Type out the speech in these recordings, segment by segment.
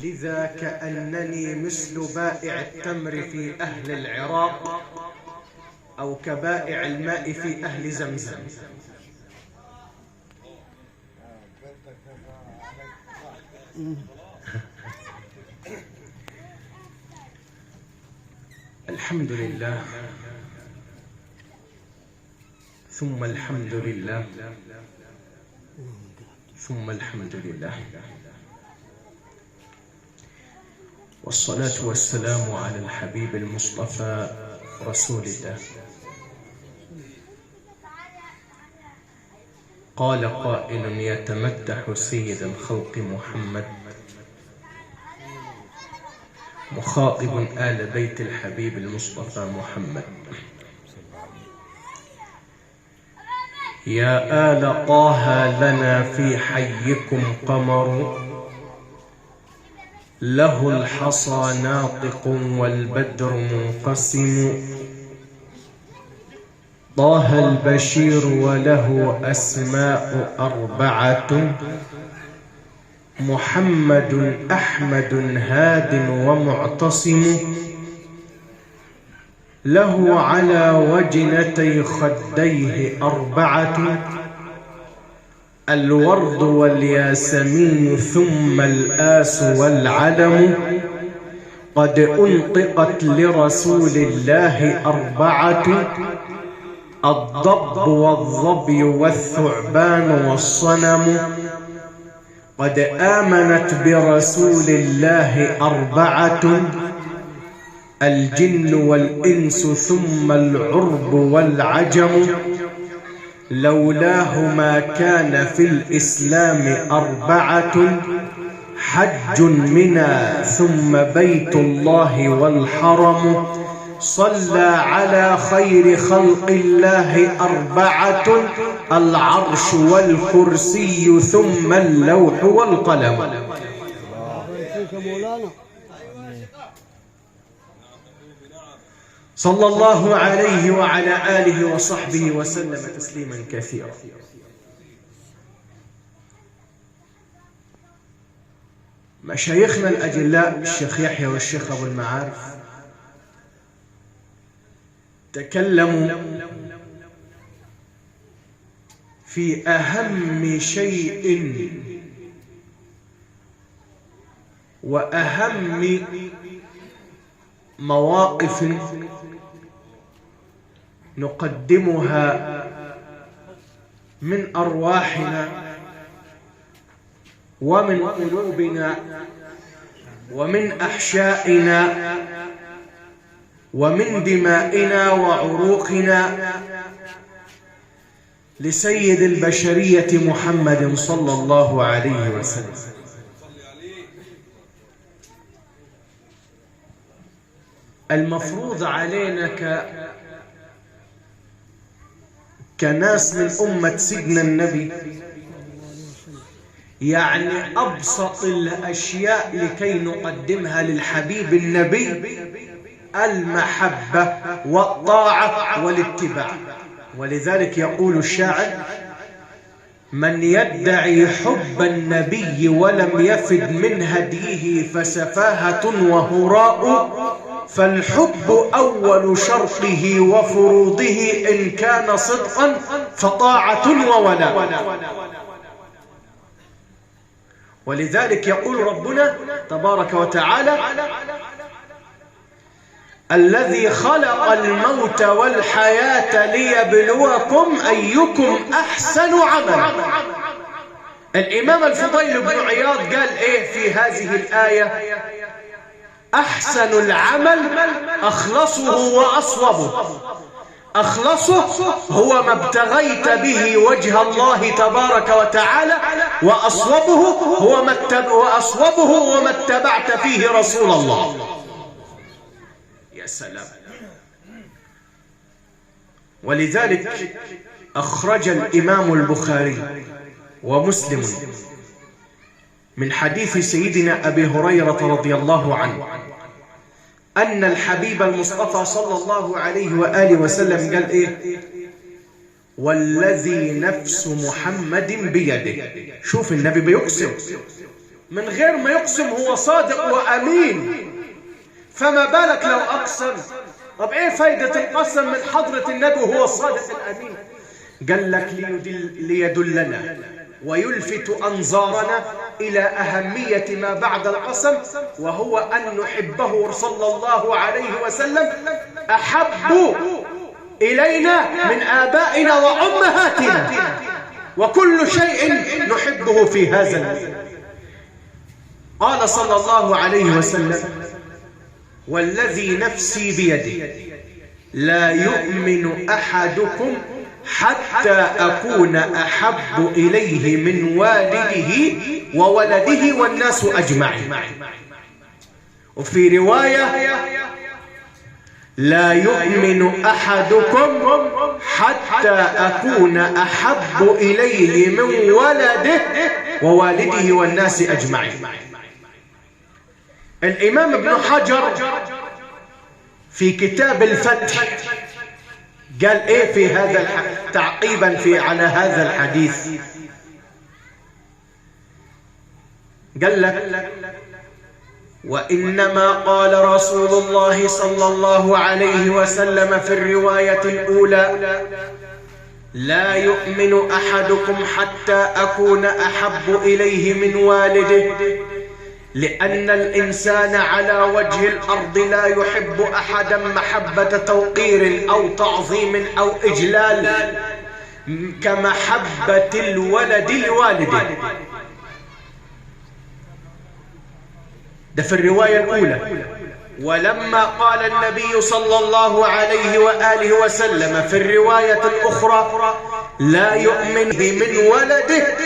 لذا كأنني مثل بائع التمر في أهل العراق أو كبائع الماء في أهل زمزم. الحمد لله ثم الحمد لله ثم الحمد لله، والصلاة والسلام على الحبيب المصطفى رسول الله. قال قائل يتمدح سيد الخلق محمد مخاطب آل بيت الحبيب المصطفى محمد: يا آل طه لنا في حيكم قمر، له الحصى ناطق والبدر منقسم، طه البشير وله أسماء أربعة، محمد أحمد هاد ومعتصم، له على وجنتي خديه أربعة، الورد والياسمين ثم الآس والعلم، قد أنطقت لرسول الله أربعة، الضب والظبي والثعبان والصنم، قد آمنت برسول الله أربعة، الجن والإنس ثم العرب والعجم، لولاه ما كان في الإسلام أربعة، حج منى ثم بيت الله والحرم، صلى على خير خلق الله أربعة، العرش والكرسي ثم اللوح والقلم. صلى الله عليه وعلى آله وصحبه وسلم تسليما كثيرا. مشايخنا الأجلاء الشيخ يحيى والشيخ أبو المعارف تكلموا في أهم شيء وأهم مواقف نقدمها من أرواحنا ومن قلوبنا ومن أحشائنا ومن دمائنا وعروقنا لسيد البشرية محمد صلى الله عليه وسلم. المفروض علينا كناس من أمة سيدنا النبي، يعني أبسط الأشياء لكي نقدمها للحبيب النبي المحبة والطاعة والاتباع. ولذلك يقول الشاعر: من يدعي حب النبي ولم يفد من هديه فسفاهة وهراء، فالحب أول شرطه وفروضه إن كان صدقا فطاعة وولاء. ولذلك يقول ربنا تبارك وتعالى: الذي خلق الموت والحياة ليبلوكم أيكم أحسن عملا. الإمام الفضيل بن عياض قال إيه في هذه الآية؟ أحسن العمل أخلصه وأصوبه. أخلصه هو ما ابتغيت به وجه الله تبارك وتعالى، وأصوبه هو ما اتبعت فيه رسول الله. يا سلام. ولذلك أخرج الإمام البخاري ومسلم من حديث سيدنا أبي هريرة رضي الله عنه أن الحبيب المصطفى صلى الله عليه وآله وسلم قال إيه؟ والذي نفس محمد بيده. شوف النبي بيقسم من غير ما يقسم هو صادق وأمين، فما بالك لو أقسم؟ طب إيه فايدة القسم من حضرة النبي وهو الصادق الأمين؟ قال لك ليدلنا ويلفت أنظارنا إلى أهمية ما بعد القسم، وهو أن نحبه صلى الله عليه وسلم أحب إلينا من آبائنا وأمهاتنا، وكل شيء نحبه في هذا الدين. قال صلى الله عليه وسلم: والذي نفسي بيده لا يؤمن أحدكم حتى أكون أحب إليه من والده وولده والناس أجمعين. وفي رواية: لا يؤمن أحدكم حتى أكون أحب إليه من ولده ووالده والناس أجمعين. الإمام ابن حجر في كتاب الفتح قال إيه في هذا تعقيبا على هذا الحديث؟ قال لك: وإنما قال رسول الله صلى الله عليه وسلم في الرواية الأولى: لا يؤمن أحدكم حتى أكون أحب إليه من والده، لأن الإنسان على وجه الأرض لا يحب أحدا محبة توقير أو تعظيم أو إجلال كمحبة الولد لوالده. ده في الرواية الأولى. ولما قال النبي صلى الله عليه وآله وسلم في الرواية الأخرى: لا يؤمن من ولده،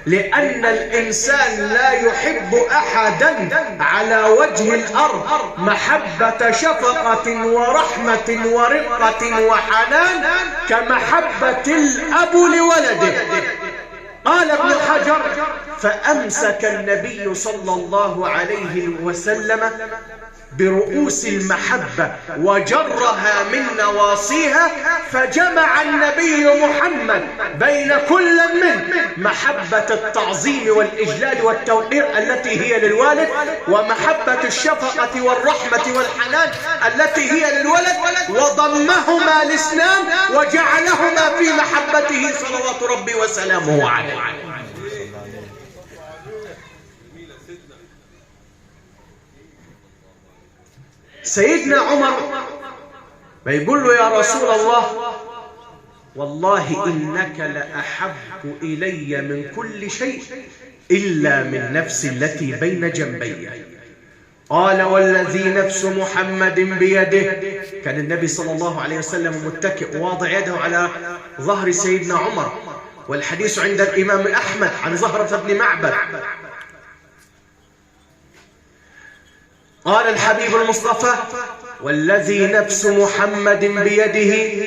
لأن الإنسان لا يحب أحدا على وجه الأرض محبة شفقة ورحمة ورقة وحنان كمحبة الأب لولده. قال ابن حجر: فأمسك النبي صلى الله عليه وسلم برؤوس المحبة وجرها من نواصيها، فجمع النبي محمد بين كل من محبة التعظيم والإجلال والتوقير التي هي للوالد، ومحبة الشفقة والرحمة والحنان التي هي للولد، وضمهما الاثنان وجعلهما في محبته صلوات ربي وسلامه عليه. سيدنا عمر بيقول له: يا رسول الله، والله إنك لأحب إلي من كل شيء إلا من نفسي التي بين جنبي. قال: والذي نفس محمد بيده. كان النبي صلى الله عليه وسلم متكئ واضع يده على ظهر سيدنا عمر، والحديث عند الإمام أحمد عن زهرة بن معبد. قال الحبيب المصطفى: والذي نفس محمد بيده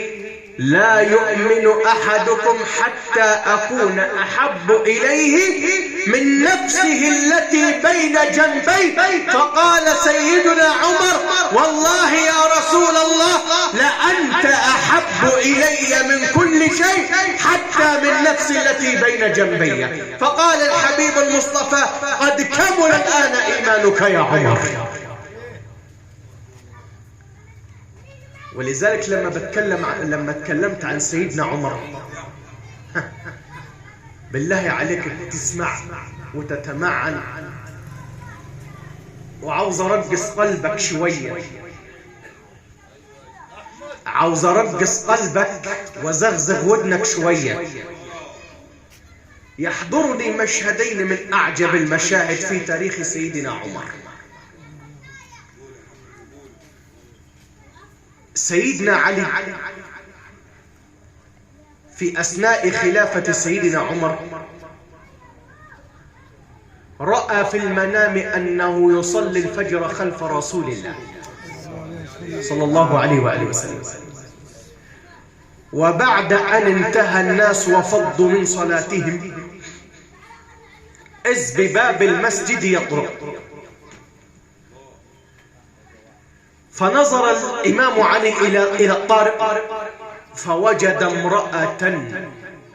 لا يؤمن أحدكم حتى أكون أحب إليه من نفسه التي بين جنبي. فقال سيدنا عمر: والله يا رسول الله، لأنت أحب إلي من كل شيء حتى من نفسي التي بين جنبي. فقال الحبيب المصطفى: قد كمل الآن إيمانك يا عمر. ولذلك لما اتكلمت عن سيدنا عمر، بالله عليك تسمع وتتمعن، وعاوز ارقص قلبك شوية، عاوز ارقص قلبك وزغزغ ودنك شوية. يحضرني مشهدين من أعجب المشاهد في تاريخ سيدنا عمر. سيدنا علي في أثناء خلافة سيدنا عمر رأى في المنام أنه يصلي الفجر خلف رسول الله صلى الله عليه وآله وسلم، وبعد أن انتهى الناس وفضوا من صلاتهم إذ بباب المسجد يطرق، فنظر الإمام علي إلى الطارق فوجد امرأة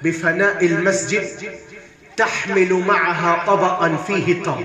بفناء المسجد تحمل معها طبقا فيه تمر،